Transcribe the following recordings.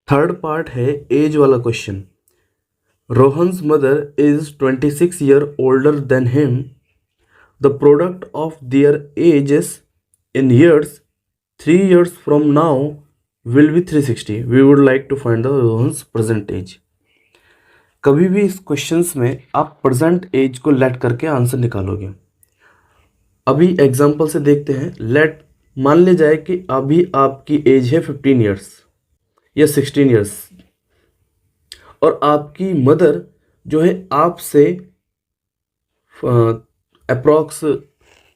Third part है as वाला question. Rohan's mother is 26 year older than him. The product of their edges in years 3 years from now will be 360. We would like to find the Rohan's present age. कभी भी इस questions में आप present as को late करके answer निकालोगे। अभी example से देखते हैं। लेट मान ले जाए कि अभी आपकी एज है 15 ईयर्स या 16 ईयर्स और आपकी मदर जो है आपसे अप्रॉक्स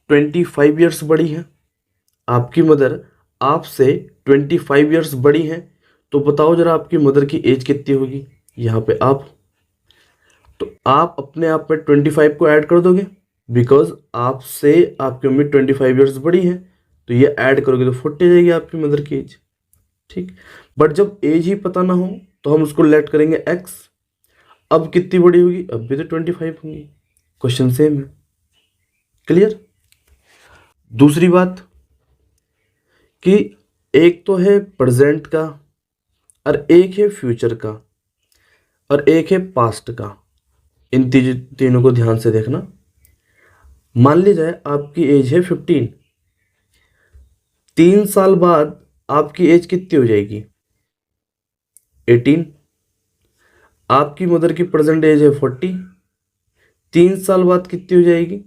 25 ईयर्स बड़ी है। आपकी मदर आपसे 25 ईयर्स बड़ी हैं, तो बताओ जरा आपकी मदर की एज कितनी होगी। यहाँ पे आप, तो आप अपने आप में 25 को ऐड कर दोगे, बिकॉज आपसे आपकी मम्मी 25 ईयर्स बड़ी हैं, तो ये ऐड करोगे तो 40 जाएगी आपकी मदर की एज। ठीक, बट जब एज ही पता ना हो तो हम उसको लेट करेंगे एक्स। अब कितनी बड़ी होगी, अब भी तो 25 होंगी। क्वेश्चन सेम है। क्लियर। दूसरी बात कि एक तो है प्रेजेंट का और एक है फ्यूचर का और एक है पास्ट का। इन तीनों को ध्यान से देखना। मान ली जाए आपकी एज है 15। 3 साल बाद आपकी एज कितनी हो जाएगी, 18। आपकी मदर की प्रेजेंट एज है 40। 3 साल बाद कितनी हो जाएगी,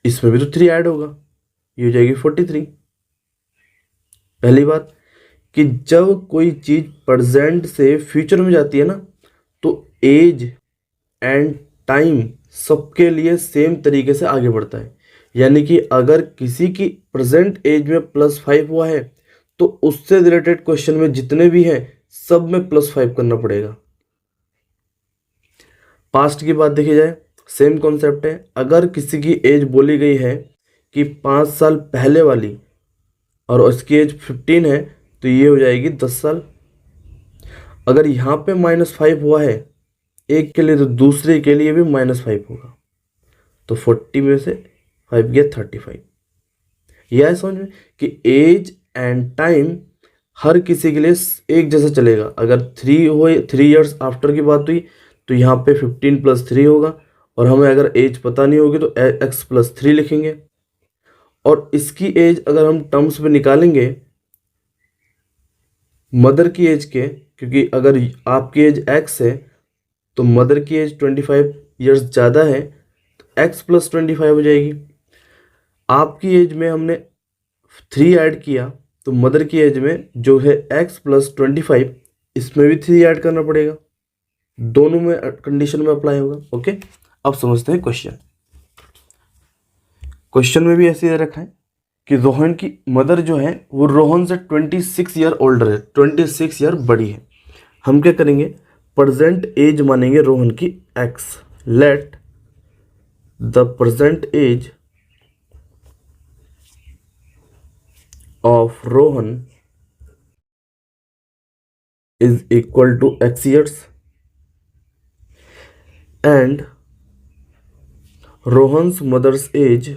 इसमें भी तो 3 ऐड होगा, ये हो जाएगी 43। पहली बात कि जब कोई चीज प्रेजेंट से फ्यूचर में जाती है ना, तो एज एंड टाइम सबके लिए सेम तरीके से आगे बढ़ता है। यानी कि अगर किसी की प्रेजेंट एज में +5 हुआ है, तो उससे रिलेटेड क्वेश्चन में जितने भी हैं सब में +5 करना पड़ेगा। पास्ट की बात देखी जाए, सेम कॉन्सेप्ट है। अगर किसी की एज बोली गई है कि 5 साल पहले वाली और उसकी एज 15 है, तो ये हो जाएगी 10 साल। अगर यहाँ पे -5 हुआ है एक के लिए, तो दूसरे के लिए भी -5 होगा, तो 40 में से 5 गया 35। यह समझ में कि एज एंड टाइम हर किसी के लिए एक जैसा चलेगा। अगर 3 इयर्स आफ्टर की बात हुई, तो यहाँ पे 15 + 3 होगा, और हमें अगर एज पता नहीं होगी तो x + 3 लिखेंगे। और इसकी एज अगर हम टर्म्स में निकालेंगे मदर की एज के, क्योंकि अगर आपकी एज x है तो मदर की एज 25 इयर्स ज़्यादा है, तो x + 25 हो जाएगी। आपकी एज में हमने 3 ऐड किया, तो मदर की एज में जो है x + 25, इसमें भी 3 ऐड करना पड़ेगा। दोनों में कंडीशन में अप्लाई होगा। ओके, अब समझते हैं क्वेश्चन। क्वेश्चन में भी ऐसे दे रखा है कि रोहन की मदर जो है वो रोहन से 26 ईयर ओल्डर है, 26 ईयर बड़ी है। हम क्या करेंगे, प्रेजेंट एज मानेंगे रोहन की x। Let the present age of Rohan is equal to x years and Rohan's mother's age,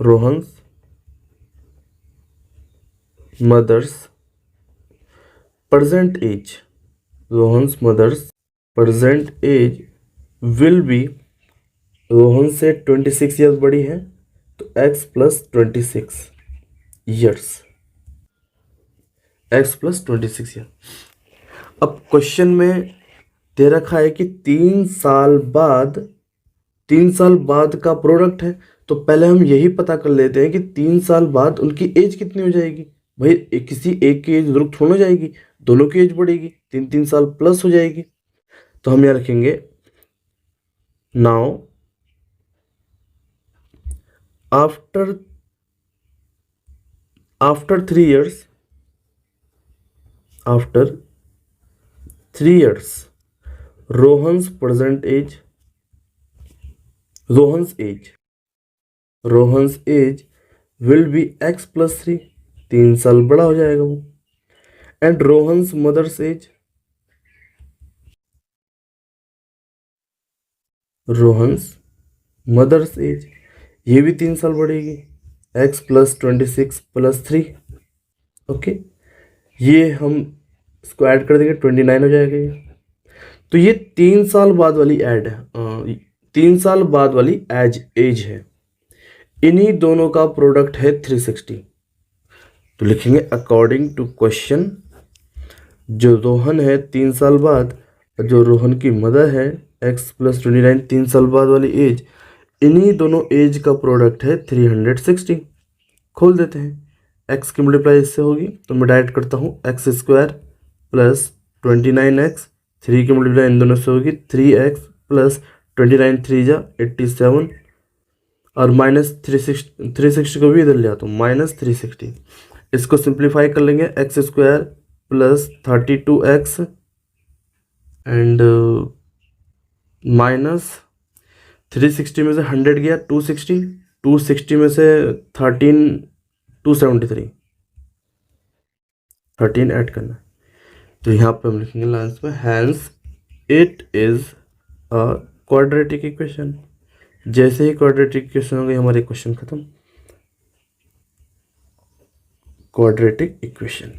Rohan's mother's present age, Rohan's mother's present age will be, Rohan से 26 ईयर्स बड़ी है, तो x + 26 ईयर्स, x + 26 ईयर। अब क्वेश्चन में दे रखा है कि 3 साल बाद, 3 साल बाद का प्रोडक्ट है, तो पहले हम यही पता कर लेते हैं कि 3 साल बाद उनकी एज कितनी हो जाएगी। भाई किसी एक की एज रुक थोड़ा जाएगी, दोनों की एज बढ़ेगी, 3 साल प्लस हो जाएगी। तो हम यहाँ रखेंगे now after 3 years, after 3 years, Rohan's present age, Rohan's age will be x + 3, 3 साल बड़ा हो जाएगा वो। And Rohan's mother's age, Rohan's mother's age ये भी 3 साल बढ़ेगी, x + 26 + 3। ओके, ये हम इसको ऐड कर देंगे, 29 हो जाएगा ये। तो ये 3 साल बाद वाली ऐड है, 3 साल बाद वाली एज है। इन्हीं दोनों का प्रोडक्ट है 360। तो लिखेंगे अकॉर्डिंग टू क्वेश्चन, जो रोहन है 3 साल बाद, जो रोहन की मदर है x + 29 3 साल बाद वाली एज, इन्हीं दोनों एज का प्रोडक्ट है 360। खोल देते हैं, x की मल्टीप्लाई इससे होगी तो मैं डायरेक्ट करता हूँ, x² + 29x, 3 की मल्टीप्लाई इन दोनों से होगी 3x + 29 3 जा 87, और -360 को भी इधर ले आता हूँ, -360। इसको सिंप्लीफाई कर लेंगे, x² + 32x एंड -360 में से 100 गया, 260 में से 273 13 ऐड करना है। तो यहाँ पे हम लिखेंगे लास्ट में, hence it is a quadratic equation. जैसे ही क्वाड्रेटिक इक्वेशन हो गई हमारे क्वेश्चन खत्म। क्वाड्रेटिक इक्वेशन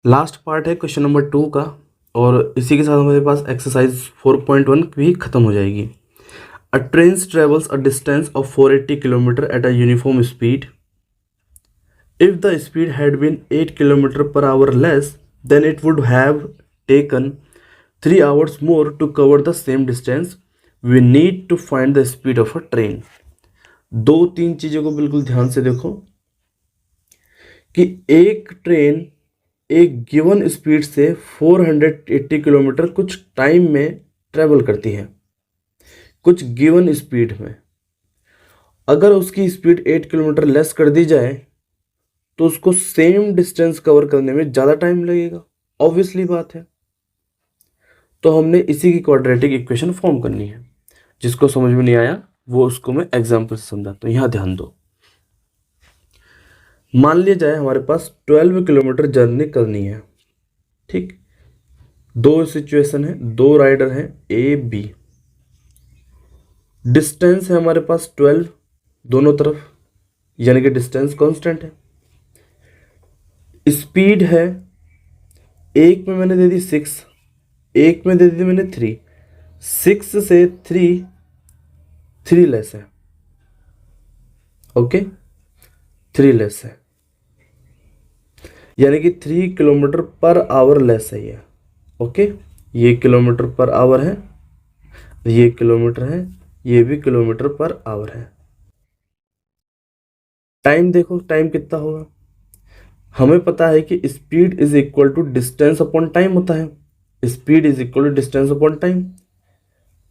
लास्ट पार्ट है क्वेश्चन नंबर 2 का, और इसी के साथ हमारे पास एक्सरसाइज 4.1 भी खत्म हो जाएगी। अ train travels a distance of 480 kilometre at a uniform speed. If the speed had been 8 km/h less, then it would have taken 3 hours more to cover the same distance. We need to find the speed of a train. 2-3 चीज़ों को बिल्कुल ध्यान से देखो कि एक train एक given speed से 480 किलोमीटर कुछ टाइम में ट्रेवल करती है, कुछ गिवन स्पीड में। अगर उसकी स्पीड 8 किलोमीटर लेस कर दी जाए तो उसको सेम डिस्टेंस कवर करने में ज़्यादा टाइम लगेगा, ऑब्वियसली बात है। तो हमने इसी की क्वाड्रेटिक इक्वेशन फॉर्म करनी है। जिसको समझ में नहीं आया वो उसको मैं एग्जाम्पल से समझाता हूँ, यहाँ ध्यान दो। मान लिया जाए हमारे पास 12 किलोमीटर जर्नी करनी है, ठीक। 2 सिचुएशन है, 2 राइडर हैं ए बी, डिस्टेंस है हमारे पास 12 दोनों तरफ, यानी कि डिस्टेंस कांस्टेंट है। स्पीड है, एक में मैंने दे दी 6, एक में दे दी मैंने 3, 6 से 3 लेस है, ओके, 3 लेस है, यानी कि 3 km/h लेस है ये, ओके। ये km/h है, ये किलोमीटर है, ये भी km/h है। टाइम देखो, टाइम कितना होगा, हमें पता है कि speed is equal to distance upon time होता है। Speed is equal to distance upon time,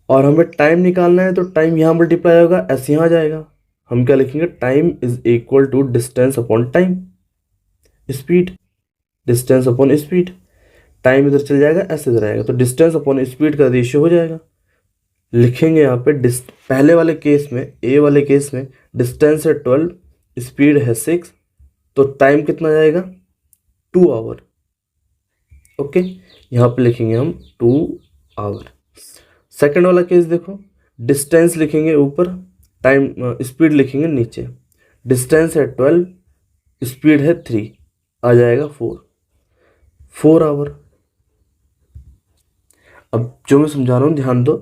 और हमें टाइम निकालना है तो टाइम यहाँ मल्टीप्लाई होगा, ऐसे यहाँ जाएगा। हम क्या लिखेंगे, time is equal to distance upon time, speed distance upon speed. Time इधर चल जाएगा, ऐसे इधर आएगा, तो डिस्टेंस अपॉन स्पीड का रेशियो हो जाएगा। लिखेंगे यहाँ पे पहले वाले केस में, ए वाले केस में डिस्टेंस है 12, स्पीड है 6, तो टाइम कितना जाएगा, 2 आवर, ओके। यहाँ पे लिखेंगे हम 2 आवर। सेकंड वाला केस देखो, डिस्टेंस लिखेंगे ऊपर, टाइम स्पीड लिखेंगे नीचे। डिस्टेंस है 12, स्पीड है 3, आ जाएगा 4 आवर। अब जो मैं समझा रहा हूँ ध्यान दो,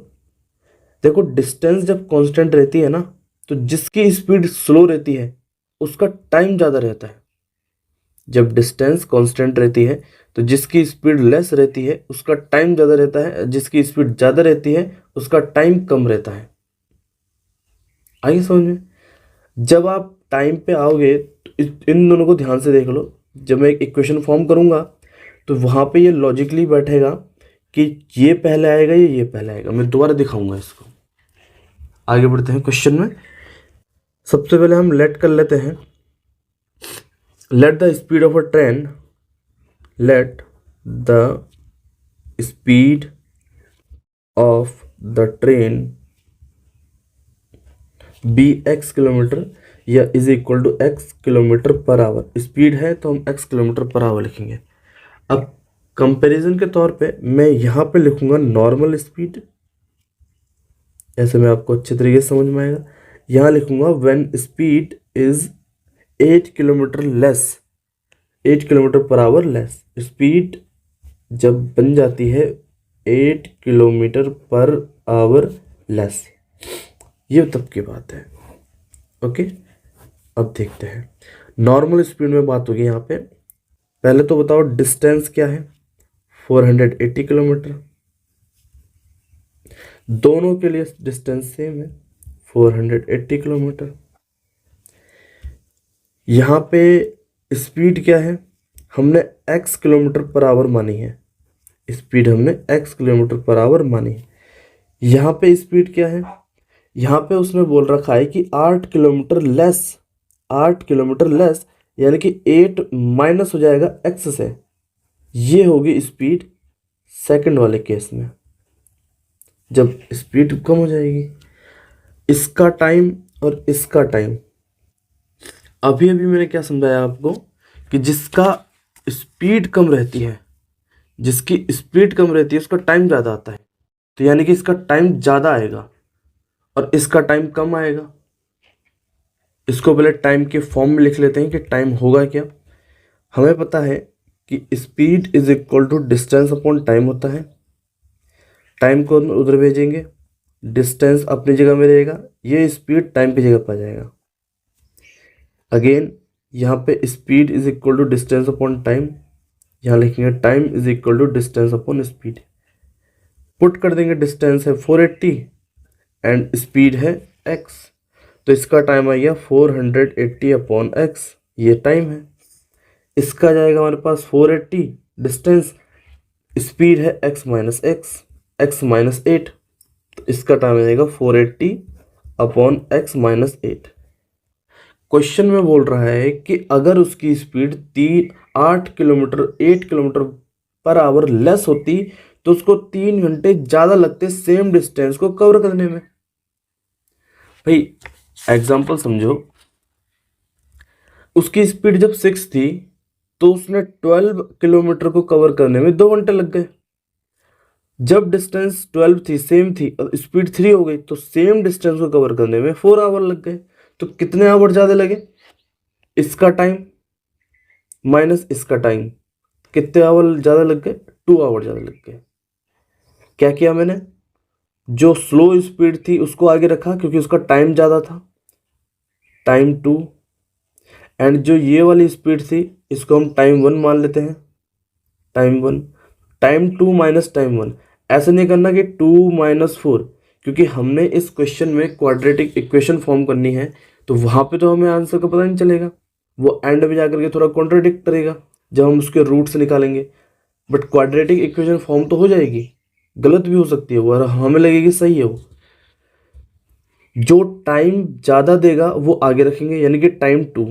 देखो डिस्टेंस जब कांस्टेंट रहती है ना, तो जिसकी स्पीड स्लो रहती है उसका टाइम ज़्यादा रहता है। जब डिस्टेंस कांस्टेंट रहती है तो जिसकी स्पीड लेस रहती है उसका टाइम ज़्यादा रहता है, जिसकी स्पीड ज़्यादा रहती है उसका टाइम कम रहता है। आइए समझ में। जब आप टाइम पे आओगे तो इन दोनों को ध्यान से देख लो। जब मैं एक इक्वेशन फॉर्म करूँगा तो वहाँ पे ये लॉजिकली बैठेगा कि ये पहले आएगा, ये पहले आएगा। मैं दोबारा दिखाऊंगा इसको। आगे बढ़ते हैं क्वेश्चन में। सबसे पहले हम लेट कर लेते हैं, let the speed of a train, let the speed of the train be x kilometre या is equal to x km/h। Speed है तो हम x km/h लिखेंगे। अब कंपैरिजन के तौर पे मैं यहाँ पे लिखूंगा नॉर्मल स्पीड, ऐसे में आपको अच्छे तरीके से समझ में आएगा। यहाँ लिखूंगा when speed is 8 kilometre less 8 km/h less. Speed जब बन जाती है 8 km/h लेस, ये तब की बात है। ओके, अब देखते हैं नॉर्मल स्पीड में बात होगी यहाँ पे। पहले तो बताओ डिस्टेंस क्या है, 480 किलोमीटर। दोनों के लिए डिस्टेंस सेम है, 480 किलोमीटर। यहाँ पे स्पीड क्या है, हमने x km/h मानी है। स्पीड हमने x km/h मानी है। यहाँ पे स्पीड क्या है, यहाँ पे उसने बोल रखा है कि 8 किलोमीटर लेस, 8 किलोमीटर लेस, यानी कि 8 माइनस हो जाएगा x से। ये होगी स्पीड सेकंड वाले केस में, जब स्पीड कम हो जाएगी। इसका टाइम और इसका टाइम, अभी अभी मैंने क्या समझाया आपको कि जिसका स्पीड कम रहती है, जिसकी स्पीड कम रहती है उसका टाइम ज़्यादा आता है, तो यानी कि इसका टाइम ज़्यादा आएगा और इसका टाइम कम आएगा। इसको पहले टाइम के फॉर्म में लिख लेते हैं कि टाइम होगा क्या। हमें पता है कि speed is equal to distance upon time होता है। टाइम को उधर भेजेंगे, डिस्टेंस अपनी जगह में रहेगा, ये स्पीड टाइम की जगह पर आ जाएगा। अगेन यहाँ पे speed is equal to distance upon time, यहाँ लिखेंगे time is equal to distance upon speed. Put कर देंगे, डिस्टेंस है 480 एंड स्पीड है x, तो इसका टाइम आ गया 480 अपॉन x, ये टाइम है। इसका जाएगा हमारे पास 480, डिस्टेंस, स्पीड है x माइनस x माइनस 8, तो इसका टाइम आ जाएगा 480 अपॉन x माइनस 8। क्वेश्चन में बोल रहा है कि अगर उसकी स्पीड 8 किलोमीटर 8 km/h लेस होती तो उसको 3 घंटे ज़्यादा लगते सेम डिस्टेंस को कवर करने में। भाई एग्जांपल समझो, उसकी स्पीड जब 6 थी तो उसने 12 किलोमीटर को कवर करने में 2 घंटे लग गए। जब डिस्टेंस 12 थी, सेम थी, और स्पीड 3 हो गई तो सेम डिस्टेंस को कवर करने में 4 आवर लग गए। तो कितने आवर ज़्यादा लगे, इसका टाइम माइनस इसका टाइम, कितने आवर ज़्यादा लग गए, 2 आवर ज़्यादा लग गए। क्या किया मैंने, जो स्लो स्पीड थी उसको आगे रखा क्योंकि उसका टाइम ज़्यादा था, टाइम 2, एंड जो ये वाली स्पीड थी इसको हम टाइम 1 मान लेते हैं, टाइम 1, टाइम 2 माइनस टाइम 1। ऐसा नहीं करना कि 2 माइनस 4, क्योंकि हमने इस क्वेश्चन में क्वाड्रेटिक इक्वेशन फॉर्म करनी है, तो वहाँ पे तो हमें आंसर का पता नहीं चलेगा, वो एंड में जाकर के थोड़ा कॉन्ट्राडिक्ट करेगा जब हम उसके रूट से निकालेंगे। बट क्वाड्रेटिक इक्वेशन फॉर्म तो हो जाएगी, गलत भी हो सकती है वो, और हमें लगेगी सही है वो। जो टाइम ज़्यादा देगा वो आगे रखेंगे, यानी कि टाइम 2,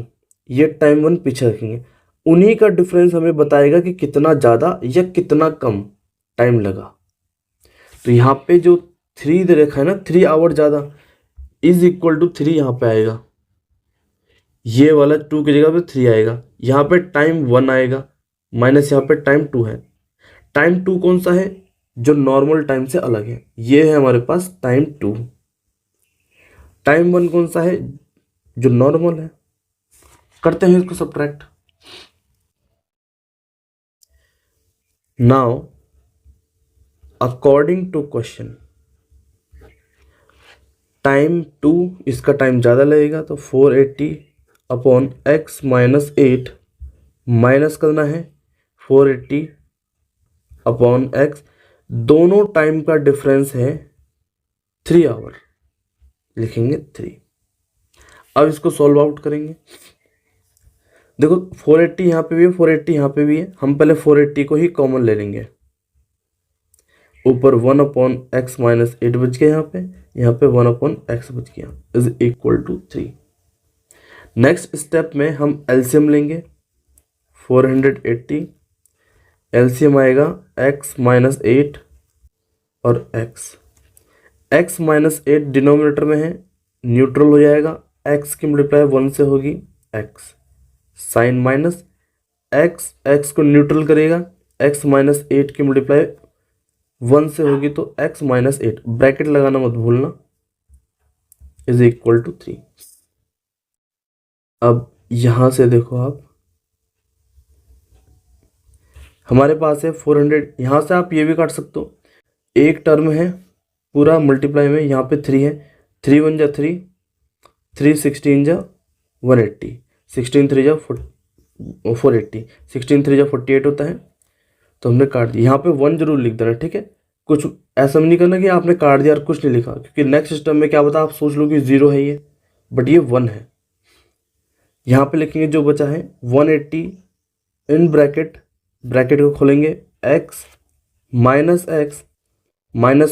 ये टाइम 1 पीछे रखेंगे। उन्हीं का डिफरेंस हमें बताएगा कि कितना ज़्यादा या कितना कम टाइम लगा। तो यहाँ पे जो 3 दे रखा है ना, 3 आवर ज़्यादा, इज इक्वल टू 3 यहाँ पे आएगा, ये वाला 2 की जगह पे 3 आएगा। यहाँ पे टाइम 1 आएगा माइनस यहाँ पे टाइम 2 है। टाइम 2 कौन सा है, जो नॉर्मल टाइम से अलग है, ये है हमारे पास टाइम 2। टाइम 1 कौन सा है, जो नॉर्मल है। करते हैं इसको subtract. Now according to question, time 2, इसका टाइम ज़्यादा लगेगा तो 480 अपॉन x माइनस 8, माइनस करना है 480 अपॉन x, दोनों टाइम का डिफरेंस है 3 आवर, लिखेंगे 3। अब इसको सॉल्व आउट करेंगे। देखो 480 यहाँ पे भी है, 480 यहाँ पे भी है, हम पहले 480 को ही कॉमन ले लेंगे। ऊपर 1 अपॉन एक्स माइनस 8 बच गया, यहाँ पे 1 अपॉन एक्स बच गया, is equal to 3। Next step में हम एलसीएम लेंगे, 480 एलसीएम आएगा x माइनस 8 और x माइनस 8 डिनोमिनेटर में है, न्यूट्रल हो जाएगा, x की मल्टीप्लाई 1 से होगी x, साइन माइनस x को न्यूट्रल करेगा, x माइनस 8 की मल्टीप्लाई 1 से होगी तो x माइनस 8, ब्रैकेट लगाना मत भूलना, इज इक्वल टू 3। अब यहां से देखो आप, हमारे पास है 400। यहाँ से आप ये भी काट सकते हो, एक टर्म है पूरा मल्टीप्लाई में, यहाँ पे 3 है, 3 1 जा 3, 3 16 जा 180, 16 3 जा 480, 16 3 जा 48 होता है। तो हमने काट दिया। यहाँ पे 1 जरूर लिख देना, ठीक है। कुछ ऐसा नहीं करना कि आपने काट दिया और कुछ नहीं लिखा, क्योंकि नेक्स्ट सिस्टम में क्या पता आप सोच लो कि 0 है ये, बट ये 1 है। यहाँ पे लिखेंगे जो बचा है 180 इन ब्रैकेट, ब्रैकेट को खोलेंगे, x minus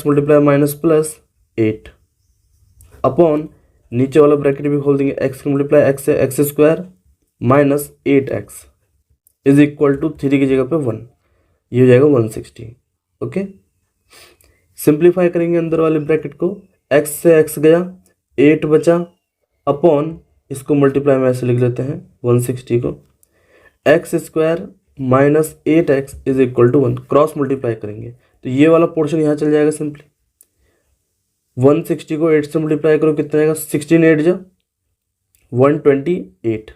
multiply minus plus 8 upon, नीचे वाला ब्रैकेट भी खोल देंगे, x की मल्टीप्लाई x से x square minus 8x is equal to 3 की जगह पे 1, ये हो जाएगा 160। ओके, सिंप्लीफाई करेंगे अंदर वाले ब्रैकेट को, x से x गया, 8 बचा अपॉन, इसको मल्टीप्लाई में ऐसे लिख लेते हैं 160 को, x square minus 8x is equal to 1, cross multiply करेंगे तो ये वाला पोर्शन यहाँ चल जाएगा सिंपली। 160 को 8 से मल्टीप्लाई करो, कितना आएगा, 16 8 जा 128,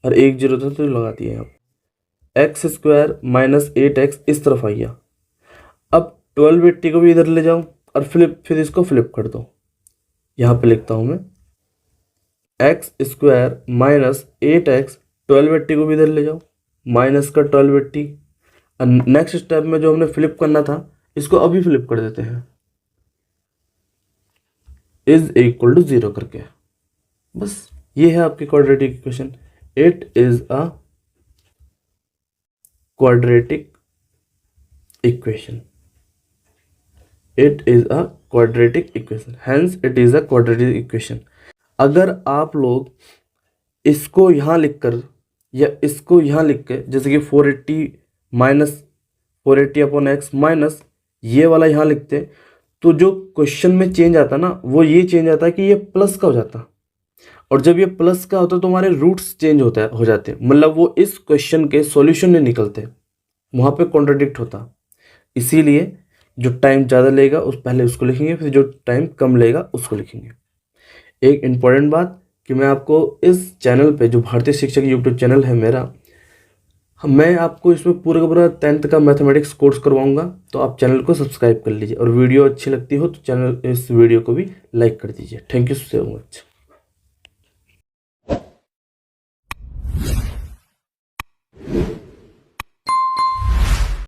और 1 0 था तो लगा दिया यहाँ पे, x स्क्वायर माइनस 8x इस तरफ आइया। अब 1280 को भी इधर ले जाओ और फिर इसको फ्लिप कर दो। यहाँ पे लिखता हूँ मैं x स्क्वायर माइनस 8x, 1280 को भी इधर ले जाओ, माइनस का 1280, और नेक्स्ट स्टेप में जो हमने फ्लिप करना था इसको अभी फ्लिप कर देते हैं, इज इक्वल टू 0 करके। बस ये है आपकी quadratic equation. It is a quadratic equation, it is a quadratic equation, hence it is a quadratic equation. अगर आप लोग इसको यहाँ लिखकर या इसको यहाँ लिख के, जैसे कि 480 माइनस 480 अपॉन एक्स माइनस ये वाला यहाँ लिखते, तो जो क्वेश्चन में चेंज आता ना वो ये चेंज आता है कि ये प्लस का हो जाता, और जब ये प्लस का होता है तो हमारे रूट्स चेंज हो जाते हैं, मतलब वो इस क्वेश्चन के सॉल्यूशन नहीं निकलते, वहाँ पे कॉन्ट्राडिक्ट होता। इसीलिए जो टाइम ज़्यादा लेगा उस पहले उसको लिखेंगे, फिर जो टाइम कम लेगा उसको लिखेंगे। एक इम्पॉर्टेंट बात कि मैं आपको इस चैनल पे, जो भारतीय शिक्षक यूट्यूब चैनल है मेरा, मैं आपको इसमें पूरा का पूरा 10th का मैथमेटिक्स कोर्स करवाऊंगा, तो आप चैनल को सब्सक्राइब कर लीजिए, और वीडियो अच्छी लगती हो तो चैनल इस वीडियो को भी लाइक कर दीजिए। Thank you so much.